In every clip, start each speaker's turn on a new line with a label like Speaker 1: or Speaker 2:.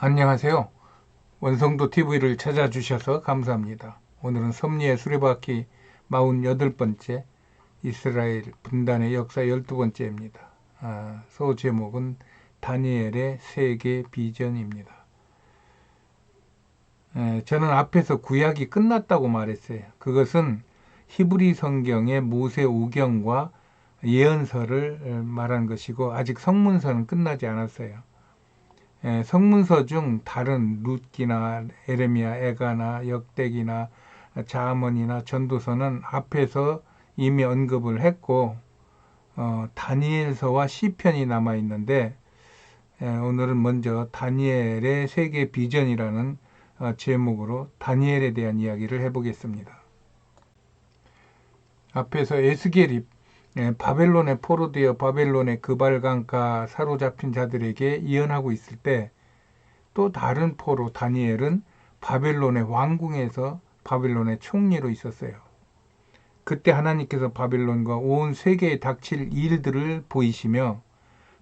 Speaker 1: 안녕하세요. 원성도 TV를 찾아주셔서 감사합니다. 오늘은 섭리의 수레바퀴 48번째 이스라엘 분단의 역사 12번째입니다. 소 제목은 다니엘의 세계 비전입니다. 저는 앞에서 구약이 끝났다고 말했어요. 그것은 히브리 성경의 모세 오경과 예언서를 말한 것이고 아직 성문서는 끝나지 않았어요. 성문서 중 다른 룻기나 에레미야, 에가나 역대기나 자아몬이나 전도서는 앞에서 이미 언급을 했고 다니엘서와 시편이 남아 있는데 오늘은 먼저 다니엘의 세계 비전이라는 제목으로 다니엘에 대한 이야기를 해보겠습니다. 앞에서 에스겔이 바벨론에 포로되어 바벨론의 그발강가 사로잡힌 자들에게 예언하고 있을 때 또 다른 포로 다니엘은 바벨론의 왕궁에서 바벨론의 총리로 있었어요. 그때 하나님께서 바벨론과 온 세계에 닥칠 일들을 보이시며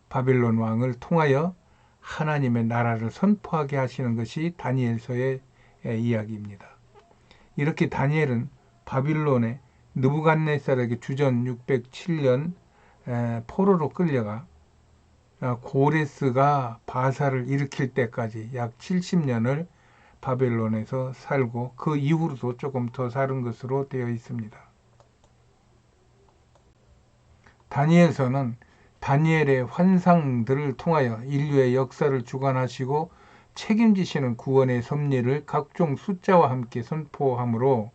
Speaker 1: 바벨론 왕을 통하여 하나님의 나라를 선포하게 하시는 것이 다니엘서의 이야기입니다. 이렇게 다니엘은 바빌론의 느부갓네살에게 주전 607년 포로로 끌려가 고레스가 바사를 일으킬 때까지 약 70년을 바벨론에서 살고 그 이후로도 조금 더 사는 것으로 되어 있습니다. 다니엘서는 다니엘의 환상들을 통하여 인류의 역사를 주관하시고 책임지시는 구원의 섭리를 각종 숫자와 함께 선포하므로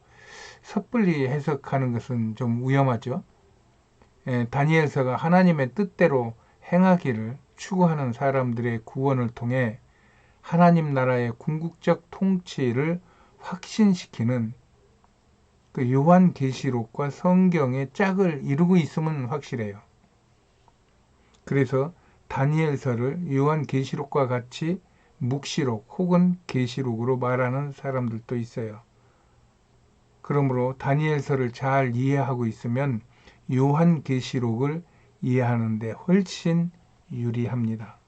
Speaker 1: 섣불리 해석하는 것은 좀 위험하죠. 다니엘서가 하나님의 뜻대로 행하기를 추구하는 사람들의 구원을 통해 하나님 나라의 궁극적 통치를 확신시키는 그 요한계시록과 성경의 짝을 이루고 있음은 확실해요. 그래서 다니엘서를 요한계시록과 같이 묵시록 혹은 계시록으로 말하는 사람들도 있어요. 그러므로 다니엘서를 잘 이해하고 있으면 요한계시록을 이해하는데 훨씬 유리합니다.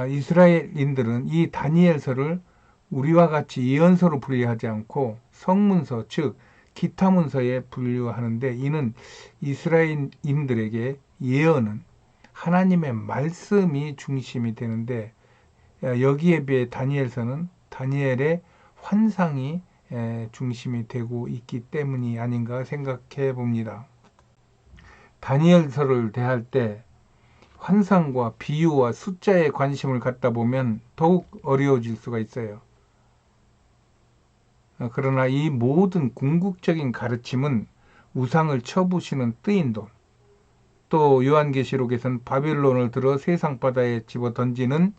Speaker 1: 이스라엘인들은 이 다니엘서를 우리와 같이 예언서로 분류하지 않고 성문서, 즉 기타 문서에 분류하는데 이는 이스라엘인들에게 예언은 하나님의 말씀이 중심이 되는데 여기에 비해 다니엘서는 다니엘의 환상이 중심이 되고 있기 때문이 아닌가 생각해 봅니다. 다니엘서를 대할 때 환상과 비유와 숫자에 관심을 갖다 보면 더욱 어려워질 수가 있어요. 그러나 이 모든 궁극적인 가르침은 우상을 쳐부시는 뜨인 돈, 또 요한계시록에서는 바벨론을 들어 세상 바다에 집어 던지는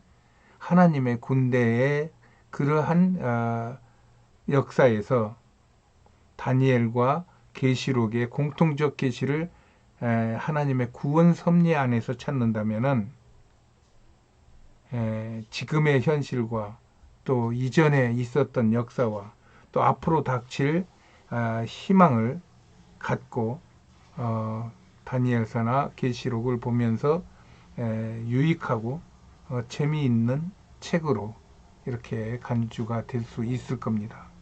Speaker 1: 하나님의 군대의 그러한 역사에서 다니엘과 계시록의 공통적 계시를 하나님의 구원 섭리 안에서 찾는다면은 지금의 현실과 또 이전에 있었던 역사와 또 앞으로 닥칠 희망을 갖고 다니엘서나 계시록을 보면서 유익하고 재미있는 책으로 이렇게 간주가 될 수 있을 겁니다.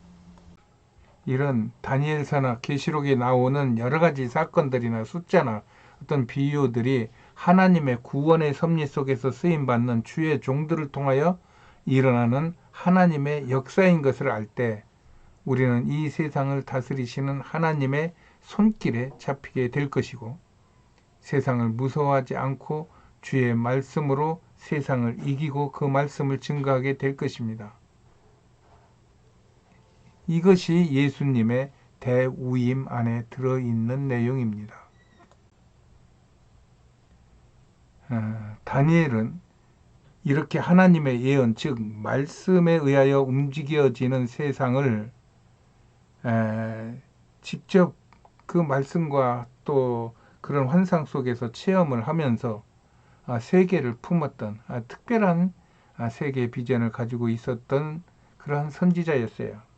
Speaker 1: 이런 다니엘서나 계시록에 나오는 여러 가지 사건들이나 숫자나 어떤 비유들이 하나님의 구원의 섭리 속에서 쓰임받는 주의 종들을 통하여 일어나는 하나님의 역사인 것을 알 때 우리는 이 세상을 다스리시는 하나님의 손길에 잡히게 될 것이고 세상을 무서워하지 않고 주의 말씀으로 세상을 이기고 그 말씀을 증거하게 될 것입니다. 이것이 예수님의 대우임 안에 들어있는 내용입니다. 다니엘은 이렇게 하나님의 예언, 즉 말씀에 의하여 움직여지는 세상을 직접 그 말씀과 또 그런 환상 속에서 체험을 하면서 세계를 품었던 특별한 세계 비전을 가지고 있었던 그러한 선지자였어요.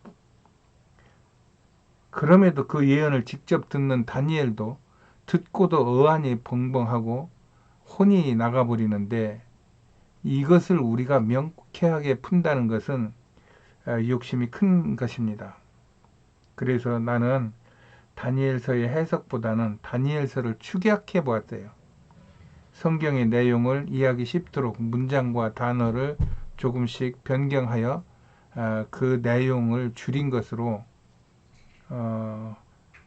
Speaker 1: 그럼에도 그 예언을 직접 듣는 다니엘도 듣고도 어안이 벙벙하고 혼이 나가버리는데 이것을 우리가 명쾌하게 푼다는 것은 욕심이 큰 것입니다. 그래서 나는 다니엘서의 해석보다는 다니엘서를 축약해 보았어요. 성경의 내용을 이해하기 쉽도록 문장과 단어를 조금씩 변경하여 그 내용을 줄인 것으로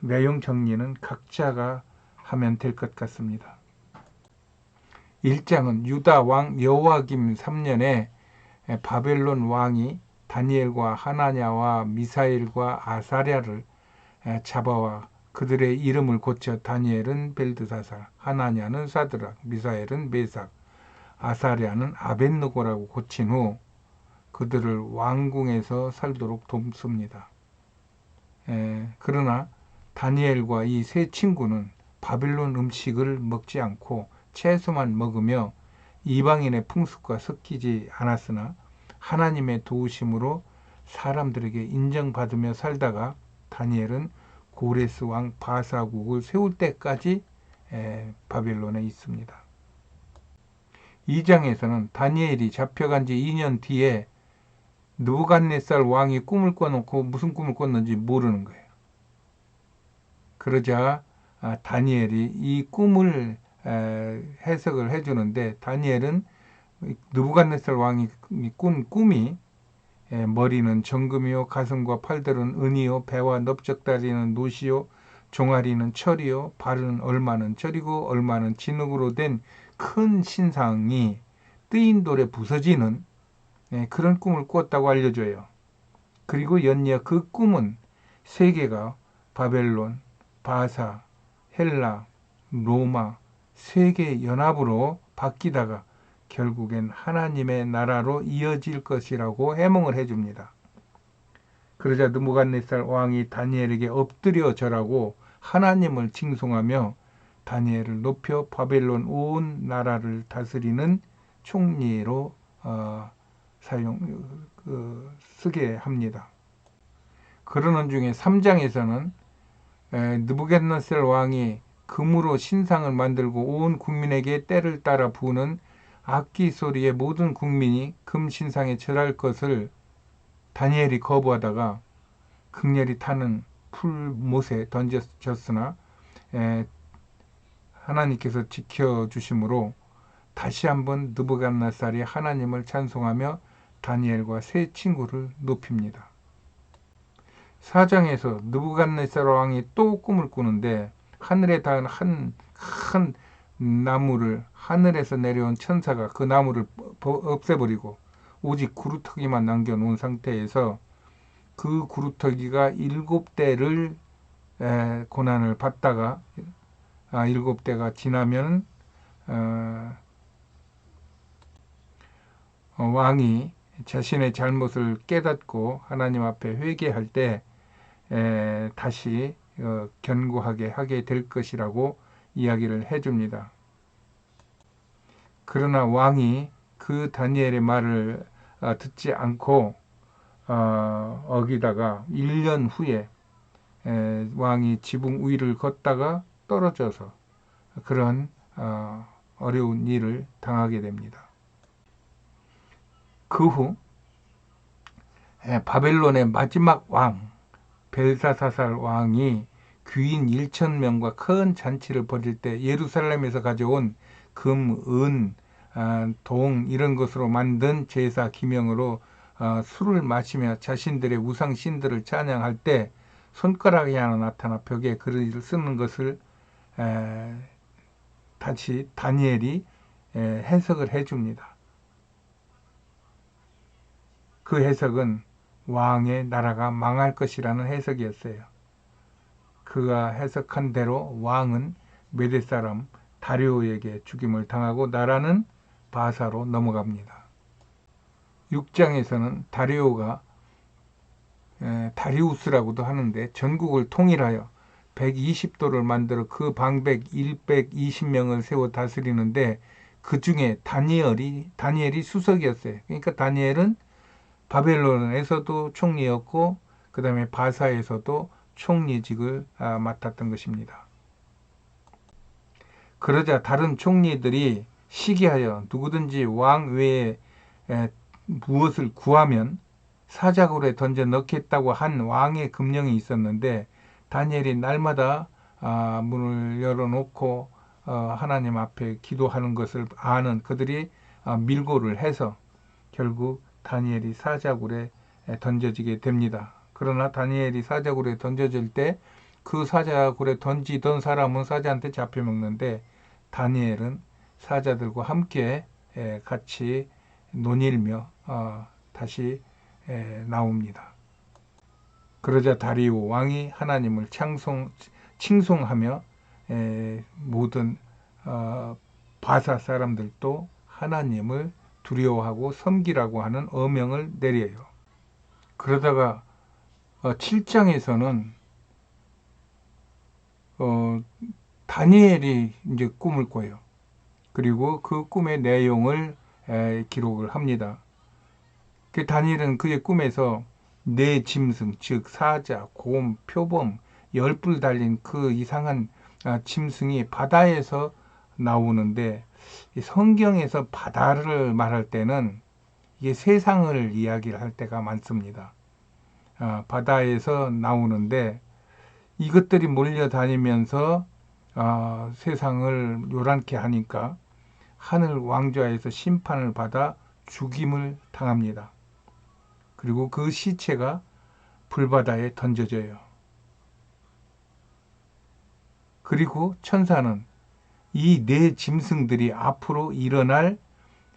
Speaker 1: 내용 정리는 각자가 하면 될 것 같습니다. 1장은 유다 왕 여호와김 3년에 바벨론 왕이 다니엘과 하나냐와 미사엘과 아사랴를 잡아와 그들의 이름을 고쳐 다니엘은 벨드사살, 하나냐는 사드락, 미사엘은 메삭, 아사랴는 아벳느고라고 고친 후 그들을 왕궁에서 살도록 돕습니다. 그러나 다니엘과 이 세 친구는 바빌론 음식을 먹지 않고 채소만 먹으며 이방인의 풍습과 섞이지 않았으나 하나님의 도우심으로 사람들에게 인정받으며 살다가 다니엘은 고레스 왕 바사국을 세울 때까지 바빌론에 있습니다. 2장에서는 다니엘이 잡혀간 지 2년 뒤에 느부갓네살 왕이 꿈을 꿔놓고 무슨 꿈을 꿨는지 모르는 거예요. 그러자 다니엘이 이 꿈을 해석을 해주는데 다니엘은 느부갓네살 왕이 꾼 꿈이 머리는 정금이요 가슴과 팔들은 은이요 배와 넓적다리는 노시요 종아리는 철이요 발은 얼마는 철이고 얼마는 진흙으로 된 큰 신상이 뜨인 돌에 부서지는 그런 꿈을 꿨다고 알려줘요. 그리고 연이어 그 꿈은 세계가 바벨론, 바사, 헬라, 로마 세계 연합으로 바뀌다가 결국엔 하나님의 나라로 이어질 것이라고 해몽을 해줍니다. 그러자 느부갓네살 왕이 다니엘에게 엎드려 절하고 하나님을 칭송하며 다니엘을 높여 바벨론 온 나라를 다스리는 총리로 쓰게 합니다. 그러는 중에 3장에서는 느부갓네살 왕이 금으로 신상을 만들고 온 국민에게 때를 따라 부는 악기 소리에 모든 국민이 금 신상에 절할 것을 다니엘이 거부하다가 극렬히 타는 풀못에 던져졌으나 하나님께서 지켜주심으로 다시 한번 느부갓네살이 하나님을 찬송하며 다니엘과 세 친구를 높입니다. 4장에서 느부갓네살 왕이 또 꿈을 꾸는데 하늘에 닿은 한 나무를 하늘에서 내려온 천사가 그 나무를 없애버리고 오직 구루터기만 남겨놓은 상태에서 그 구루터기가 7대를 고난을 받다가 7대가 지나면 왕이 자신의 잘못을 깨닫고 하나님 앞에 회개할 때 다시 견고하게 하게 될 것이라고 이야기를 해줍니다. 그러나 왕이 그 다니엘의 말을 듣지 않고 어기다가 1년 후에 왕이 지붕 위를 걷다가 떨어져서 그런 어려운 일을 당하게 됩니다. 그 후 바벨론의 마지막 왕 벨사사살 왕이 귀인 1,000명과 큰 잔치를 벌일 때 예루살렘에서 가져온 금, 은, 동 이런 것으로 만든 제사 기명으로 술을 마시며 자신들의 우상 신들을 찬양할 때 손가락이 하나 나타나 벽에 글을 쓰는 것을 다시 다니엘이 해석을 해줍니다. 그 해석은 왕의 나라가 망할 것이라는 해석이었어요. 그가 해석한 대로 왕은 메대 사람 다리오에게 죽임을 당하고 나라는 바사로 넘어갑니다. 6장에서는 다리오가 다리우스라고도 하는데 전국을 통일하여 120도를 만들어 그 방백 120명을 세워 다스리는데 그 중에 다니엘이 수석이었어요. 그러니까 다니엘은 바벨론에서도 총리였고 그 다음에 바사에서도 총리직을 맡았던 것입니다. 그러자 다른 총리들이 시기하여 누구든지 왕 외에 무엇을 구하면 사자굴에 던져 넣겠다고 한 왕의 금령이 있었는데, 다니엘이 날마다 문을 열어놓고 하나님 앞에 기도하는 것을 아는 그들이 밀고를 해서 결국 다니엘이 사자굴에 던져지게 됩니다. 그러나 다니엘이 사자굴에 던져질 때 그 사자굴에 던지던 사람은 사자한테 잡혀먹는데, 다니엘은 사자들과 함께 같이 논일며 다시 나옵니다. 그러자 다리오 왕이 하나님을 칭송하며 모든 바사 사람들도 하나님을 두려워하고 섬기라고 하는 어명을 내려요. 그러다가 7장에서는 다니엘이 이제 꿈을 꿔요. 그리고 그 꿈의 내용을 기록을 합니다. 그 다니엘은 그의 꿈에서 네 짐승, 즉 사자, 곰, 표범, 10뿔 달린 그 이상한 짐승이 바다에서 나오는데, 성경에서 바다를 말할 때는 이게 세상을 이야기를 할 때가 많습니다. 바다에서 나오는데 이것들이 몰려다니면서 세상을 요란케 하니까 하늘 왕좌에서 심판을 받아 죽임을 당합니다. 그리고 그 시체가 불바다에 던져져요. 그리고 천사는 이 네 짐승들이 앞으로 일어날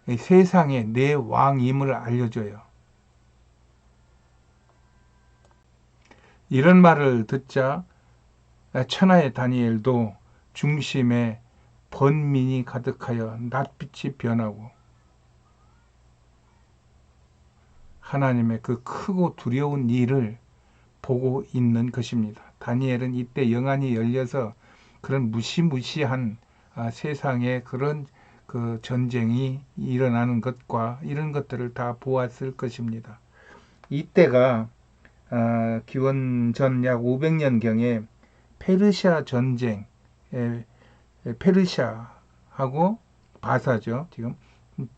Speaker 1: 세상의 네 왕임을 알려줘요. 이런 말을 듣자 천하의 다니엘도 중심에 번민이 가득하여 낯빛이 변하고 하나님의 그 크고 두려운 일을 보고 있는 것입니다. 다니엘은 이때 영안이 열려서 그런 무시무시한 세상에 그런 그 전쟁이 일어나는 것과 이런 것들을 다 보았을 것입니다. 이때가 기원전 약 500년경에 페르시아 전쟁, 페르시아하고 바사죠. 지금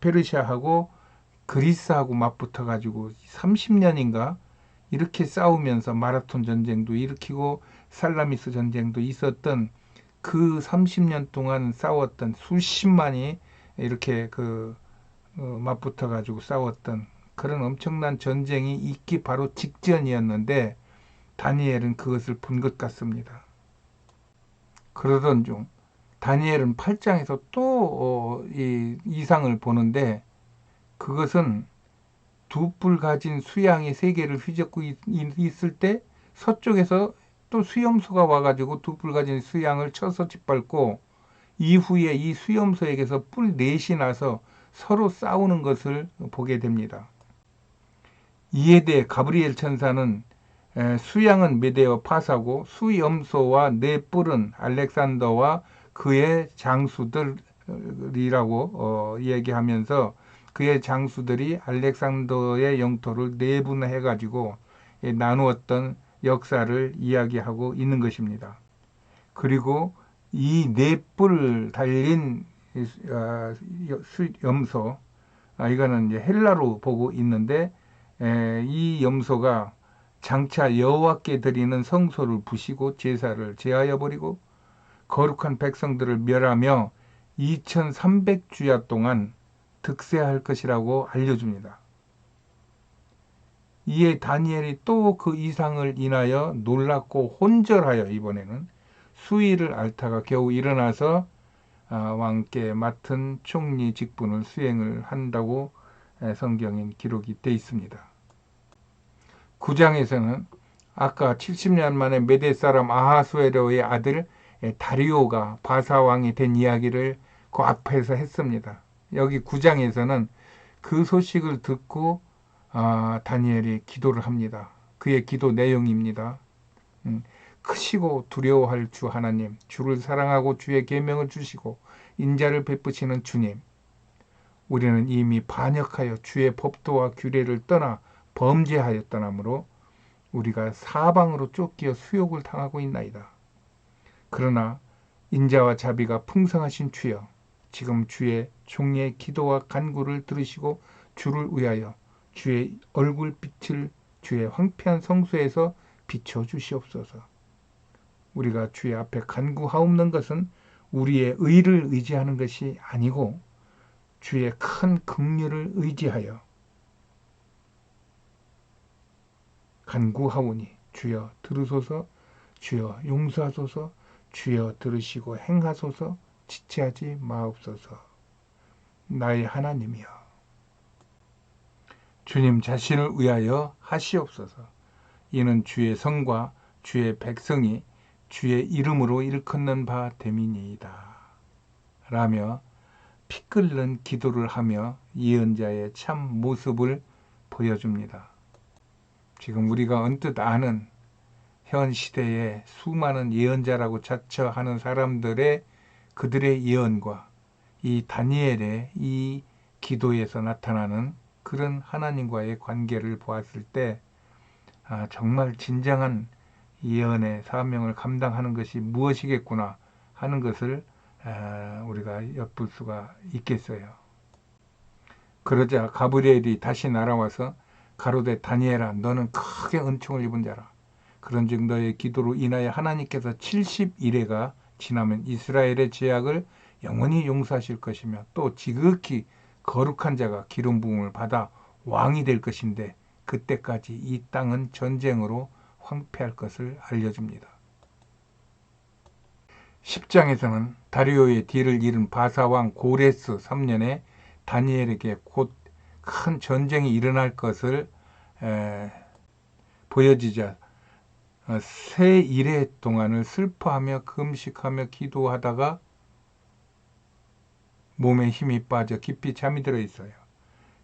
Speaker 1: 페르시아하고 그리스하고 맞붙어 가지고 30년인가 이렇게 싸우면서 마라톤 전쟁도 일으키고 살라미스 전쟁도 있었던 그 30년 동안 싸웠던 수십만이 이렇게 맞붙어 가지고 싸웠던 그런 엄청난 전쟁이 있기 바로 직전이었는데, 다니엘은 그것을 본 것 같습니다. 그러던 중 다니엘은 8장에서 또 이상을 보는데, 그것은 두 뿔 가진 수양이 세 개를 휘젓고 있을 때 서쪽에서 또 수염소가 와가지고 두 뿔 가진 수양을 쳐서 짓밟고, 이후에 이 수염소에게서 뿔 넷이 나서 서로 싸우는 것을 보게 됩니다. 이에 대해 가브리엘 천사는 수양은 메데어 파사고 수염소와 네 뿔은 알렉산더와 그의 장수들이라고 얘기하면서 그의 장수들이 알렉산더의 영토를 내분해 가지고 나누었던 역사를 이야기하고 있는 것입니다. 그리고 이 네 뿔 달린 염소, 이거는 이제 헬라로 보고 있는데, 이 염소가 장차 여호와께 드리는 성소를 부시고 제사를 제하여 버리고 거룩한 백성들을 멸하며 2300주야 동안 득세할 것이라고 알려줍니다. 이에 다니엘이 또 그 이상을 인하여 놀랍고 혼절하여 이번에는 수의를 앓다가 겨우 일어나서 왕께 맡은 총리 직분을 수행을 한다고 성경인 기록이 되어 있습니다. 9장에서는 아까 70년 만에 메대 사람 아하수에로의 아들 다리오가 바사왕이 된 이야기를 그 앞에서 했습니다. 여기 9장에서는 그 소식을 듣고 다니엘이 기도를 합니다. 그의 기도 내용입니다. 크시고 두려워할 주 하나님, 주를 사랑하고 주의 계명을 주시고 인자를 베푸시는 주님, 우리는 이미 반역하여 주의 법도와 규례를 떠나 범죄하였더나므로 우리가 사방으로 쫓겨 수욕을 당하고 있나이다. 그러나 인자와 자비가 풍성하신 주여, 지금 주의 종의 기도와 간구를 들으시고 주를 위하여 주의 얼굴빛을 주의 황폐한 성소에서 비춰 주시옵소서. 우리가 주의 앞에 간구하옵는 것은 우리의 의를 의지하는 것이 아니고 주의 큰 긍휼을 의지하여 간구하오니 주여 들으소서, 주여 용서하소서, 주여 들으시고 행하소서, 지체하지 마옵소서. 나의 하나님이여, 주님 자신을 위하여 하시옵소서. 이는 주의 성과 주의 백성이 주의 이름으로 일컫는 바 됨이니이다. 라며 피 끓는 기도를 하며 예언자의 참 모습을 보여줍니다. 지금 우리가 언뜻 아는 현 시대의 수많은 예언자라고 자처하는 사람들의 그들의 예언과 이 다니엘의 이 기도에서 나타나는 그런 하나님과의 관계를 보았을 때 정말 진정한 예언의 사명을 감당하는 것이 무엇이겠구나 하는 것을 우리가 엿볼 수가 있겠어요. 그러자 가브리엘이 다시 날아와서 가로되 다니엘아 너는 크게 은총을 입은 자라. 그런즉 너의 기도로 인하여 하나님께서 70일에가 지나면 이스라엘의 죄악을 영원히 용서하실 것이며 또 지극히 거룩한 자가 기름 부음을 받아 왕이 될 것인데 그때까지 이 땅은 전쟁으로 황폐할 것을 알려줍니다. 10장에서는 다리오의 뒤를 이은 바사왕 고레스 3년에 다니엘에게 곧 큰 전쟁이 일어날 것을 보여지자 세 일해 동안을 슬퍼하며 금식하며 기도하다가 몸에 힘이 빠져 깊이 잠이 들어 있어요.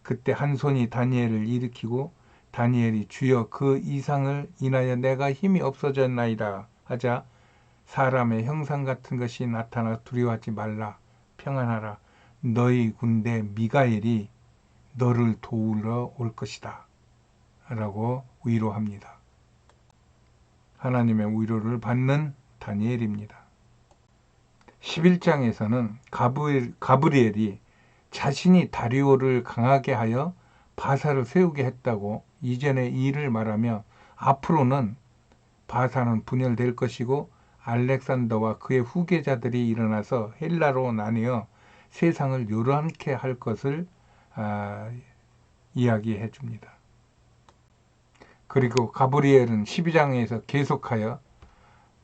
Speaker 1: 그때 한 손이 다니엘을 일으키고 다니엘이 주여 그 이상을 인하여 내가 힘이 없어졌나이다 하자 사람의 형상 같은 것이 나타나 두려워하지 말라 평안하라 너희 군대 미가엘이 너를 도우러 올 것이다 라고 위로합니다. 하나님의 위로를 받는 다니엘입니다. 11장에서는 가브리엘이 자신이 다리오를 강하게 하여 바사를 세우게 했다고 이전의 일을 말하며 앞으로는 바사는 분열될 것이고 알렉산더와 그의 후계자들이 일어나서 헬라로 나뉘어 세상을 요란케 할 것을 이야기해 줍니다. 그리고 가브리엘은 12장에서 계속하여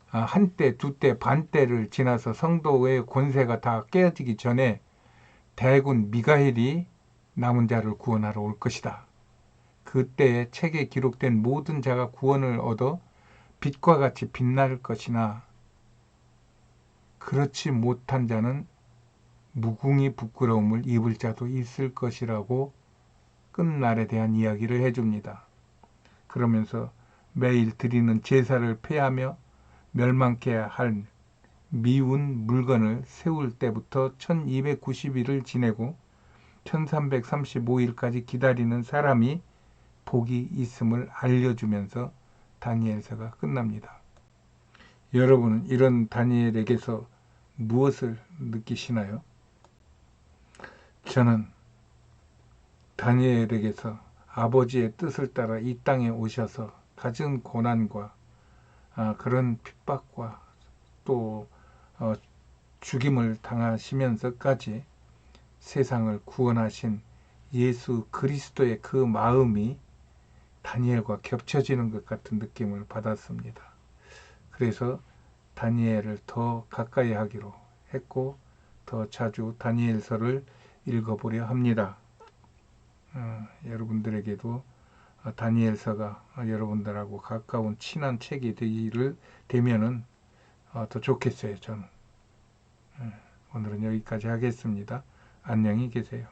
Speaker 1: 한때, 두때, 반때를 지나서 성도의 권세가 다 깨어지기 전에 대군 미가엘이 남은 자를 구원하러 올 것이다. 그때에 책에 기록된 모든 자가 구원을 얻어 빛과 같이 빛날 것이나 그렇지 못한 자는 무궁히 부끄러움을 입을 자도 있을 것이라고 끝날에 대한 이야기를 해줍니다. 그러면서 매일 드리는 제사를 폐하며 멸망케 할 미운 물건을 세울 때부터 1290일을 지내고 1335일까지 기다리는 사람이 복이 있음을 알려주면서 다니엘서가 끝납니다. 여러분은 이런 다니엘에게서 무엇을 느끼시나요? 저는 다니엘에게서 아버지의 뜻을 따라 이 땅에 오셔서 갖은 고난과 그런 핍박과 또 죽임을 당하시면서까지 세상을 구원하신 예수 그리스도의 그 마음이 다니엘과 겹쳐지는 것 같은 느낌을 받았습니다. 그래서 다니엘을 더 가까이 하기로 했고 더 자주 다니엘서를 읽어보려 합니다. 여러분들에게도 다니엘서가 여러분들하고 가까운 친한 책이 되면은 더 좋겠어요. 저는 오늘은 여기까지 하겠습니다. 안녕히 계세요.